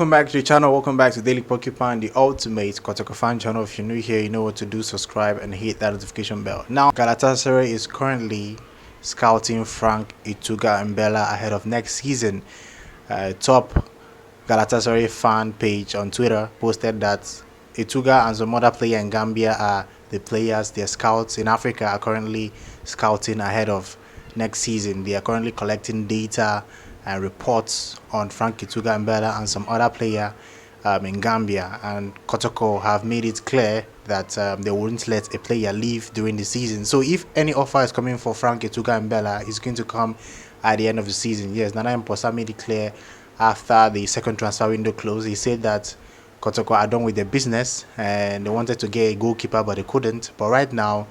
welcome back to the channel. Welcome back to Daily Porcupine, the ultimate Kotoko fan channel. If you're new here, you know what to do. Subscribe and hit that notification bell. Now, Galatasaray is currently scouting Franck Etouga and Bella ahead of next season. Top Galatasaray fan page on Twitter posted that Etouga and some other player in Gambia are the players their scouts in Africa are currently scouting ahead of next season. They are currently collecting data and reports on Franck Etouga and Bella and some other player in Gambia, and Kotoko have made it clear that they wouldn't let a player leave during the season. So if any offer is coming for Franck Etouga and Bella, it's going to come at the end of the season. Yes, Nana Mposa made it clear after the second transfer window closed. He said that Kotoko are done with their business and they wanted to get a goalkeeper but they couldn't. But right now,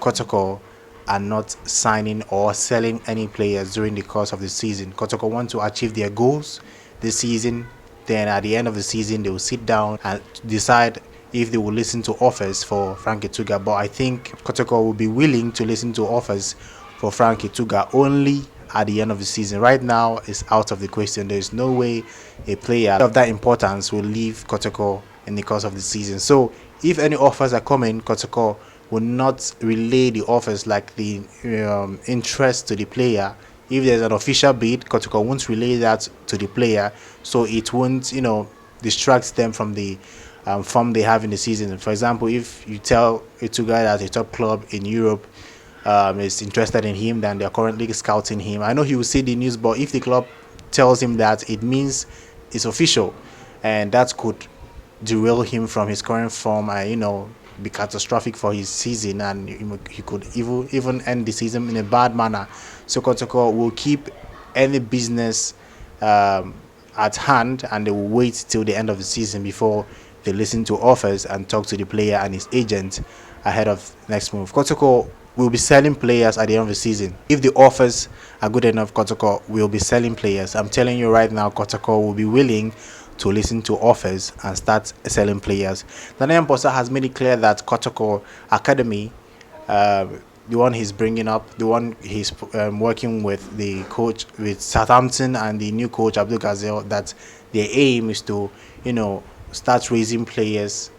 Kotoko are not signing or selling any players during the course of the season. Kotoko want to achieve their goals this season. Then at the end of the season, they will sit down and decide if they will listen to offers for Franck Etouga. But I think Kotoko will be willing to listen to offers for Franck Etouga only at the end of the season. Right now, it's out of the question. There is no way a player of that importance will leave Kotoko in the course of the season. So if any offers are coming, Kotoko will not relay the offers like the interest to the player. If there's an official bid, Kotoko won't relay that to the player, so it won't distract them from the form they have in the season. For example, if you tell Etouga that a top club in Europe is interested in him, then they're currently scouting him, I know he will see the news, but if the club tells him that, it means it's official, and that could derail him from his current form and be catastrophic for his season, and he could even end the season in a bad manner. So Kotoko will keep any business at hand, and they will wait till the end of the season before they listen to offers and talk to the player and his agent ahead of next move. Kotoko will be selling players at the end of the season. If the offers are good enough, Kotoko will be selling players. I'm telling you right now, Kotoko will be willing to listen to offers and start selling players. Nana Mposa has made it clear that Kotoko Academy, the one he's bringing up, the one he's working with the coach with Southampton and the new coach Abdul Ghazel, that their aim is to start raising players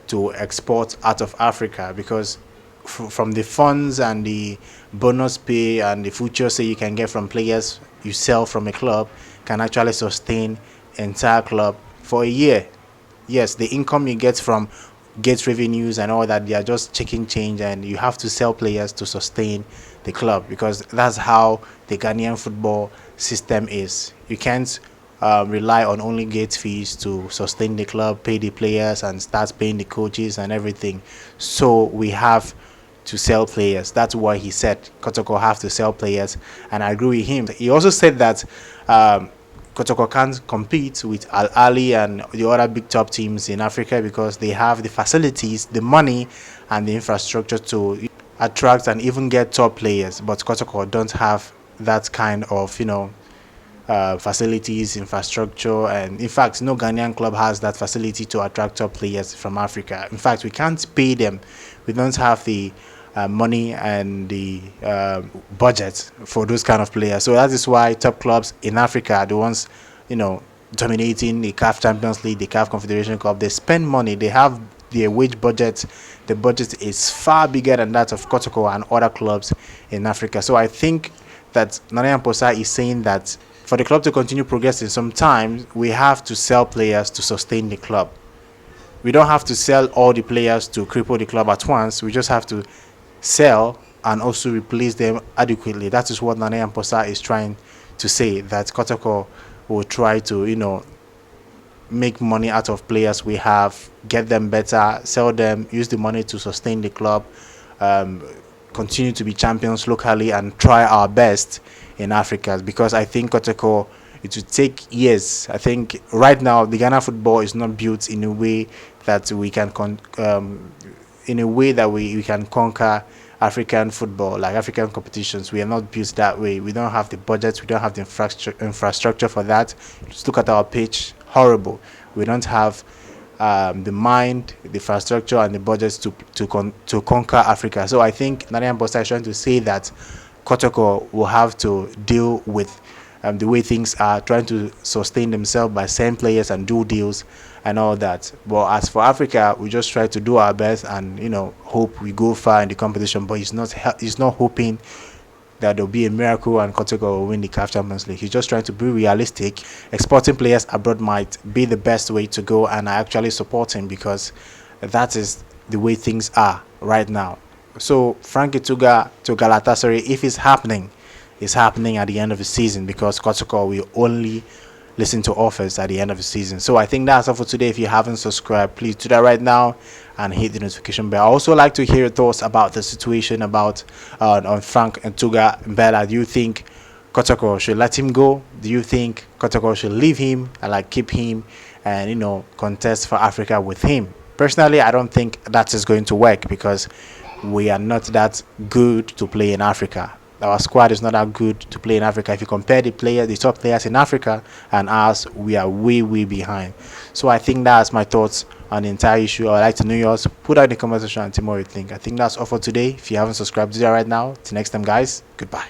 to export out of Africa, because from the funds and the bonus pay and the future say you can get from players you sell from a club can actually sustain entire club for a year. Yes, the income you get from gate revenues and all that, they are just chicken change, and you have to sell players to sustain the club, because that's how the Ghanaian football system is. You can't rely on only gate fees to sustain the club, pay the players and start paying the coaches and everything. So we have to sell players. That's why he said Kotoko have to sell players, and I agree with him. He also said that Kotoko can't compete with Al Ali and the other big top teams in Africa because they have the facilities, the money, and the infrastructure to attract and even get top players. But Kotoko don't have that kind of facilities, infrastructure, and in fact, no Ghanaian club has that facility to attract top players from Africa. In fact, we can't pay them. We don't have the money and the budget for those kind of players. So that is why top clubs in Africa are the ones dominating the CAF Champions League, the CAF Confederation Cup. They spend money, they have their wage budget. The budget is far bigger than that of Kotoko and other clubs in Africa. So I think that Nana Mposa is saying that for the club to continue progressing, sometimes we have to sell players to sustain the club. We don't have to sell all the players to cripple the club at once. We just have to sell and also replace them adequately. That is what Nana Mposa is trying to say, that Kotoko will try to make money out of players we have, get them better, sell them, use the money to sustain the club, continue to be champions locally, and try our best in Africa. Because I think Kotoko, it will take years. I think right now the Ghana football is not built in a way that we can we can conquer African football, like African competitions. We are not built that way. We don't have the budget, we don't have the infrastructure for that. Just look at our pitch, horrible. We don't have the mind, the infrastructure, and the budgets to conquer Africa. So I think Nana Mposa is trying to say that Kotoko will have to deal with the way things are, trying to sustain themselves by selling players and do deals and all that. But as for Africa, we just try to do our best and hope we go far in the competition. But he's not hoping that there'll be a miracle and Kotoko will win the CAF Champions League. He's just trying to be realistic. Exporting players abroad might be the best way to go, and I actually support him because that is the way things are right now. So Franck Etouga to Galatasaray, if it's happening at the end of the season, because Kotoko will only listen to offers at the end of the season. So I think that's all for today. If you haven't subscribed, please do that right now and hit the notification bell. I also like to hear your thoughts about the situation about on Franck Etouga. Bella, do you think Kotoko should let him go? Do you think Kotoko should leave him and keep him and contest for Africa with him? Personally, I don't think that is going to work because we are not that good to play in Africa. Our squad is not that good to play in Africa. If you compare the top players in Africa and us, we are way behind. So I think that's my thoughts on the entire issue. I would like to know yours. Put out in the comment section and tell me what you think. I think that's all for today. If you haven't subscribed, do that right now. Till next time, guys. Goodbye.